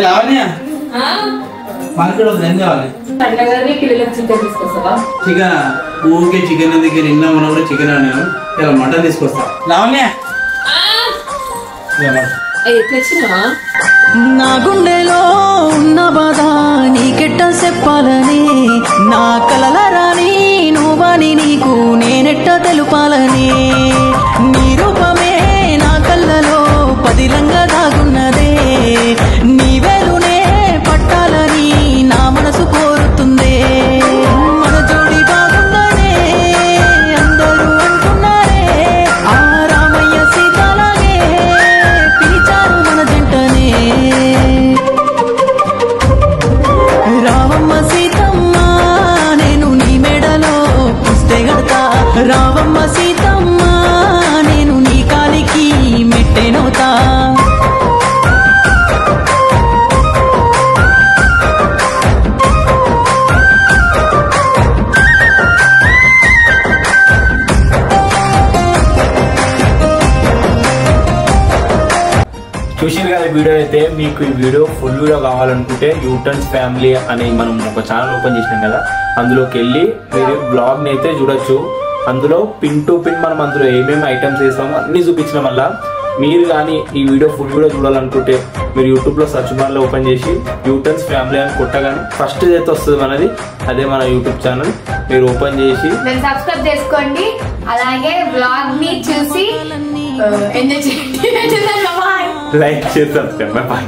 Lavanya market ఏం కావాలి? Chicken. ఊరికే చికెన్ దగ్గర నిన్న మన కూడా చికెన్ అన్నాను. ఇలా మటన్ తీసుకొస్తా. లావణ్య నా గుండెలో ఉన్న బాధ నీకెట్ట చెప్పాలని, నా కలల రాని నువ్వని నీకు నేనెట్ట తెలుపాలని, నీ రూపమే నా కళ్ళలో పదిలంగా దాగున్నదే, నీ వేలునే పట్టాలని నా మనసు కోరుతుందే, మన జోడి బాగుందనే అందరూ అంటున్నారే, ఆ రామయ్య సీతలాగే పిలిచారు మన జంటనే, రావమ్మ సీతమ్మ నేను నీ మెడలో పుస్తే గడతా, రావమ్మ సీతమ్మ నేను నీ కాలికి మెట్టెనవుతా. చూసారు కదా వీడియో. అయితే మీకు ఈ వీడియో ఫుల్ వీడియో కావాలనుకుంటే యూటర్న్స్ ఫ్యామిలీ అని మనం ఒక ఛానల్ ఓపెన్ చేసినాం కదా, అందులోకి వెళ్ళి మీరు బ్లాగ్ని అయితే చూడొచ్చు. అందులో పిన్ టు పిన్ మనం అందులో ఏమేమి ఐటమ్స్ వేసామో అన్ని చూపించడం వల్ల మీరు కానీ ఈ వీడియో ఫుల్ వీడియో చూడాలనుకుంటే మీరు యూట్యూబ్లో సర్చ్ బార్లో ఓపెన్ చేసి యూటర్న్స్ ఫ్యామిలీ అని కొట్టగానే ఫస్ట్ ఏదైతే వస్తుంది మనది అదే మన యూట్యూబ్ ఛానల్. మీరు ఓపెన్ చేసి సబ్స్క్రైబ్ చేసుకోండి. అలాగే బ్లాగ్ ని చూసి ఎంజాయ్ చేయండి. లైక్ చేసి సబ్స్క్రైబ్. బాయ్.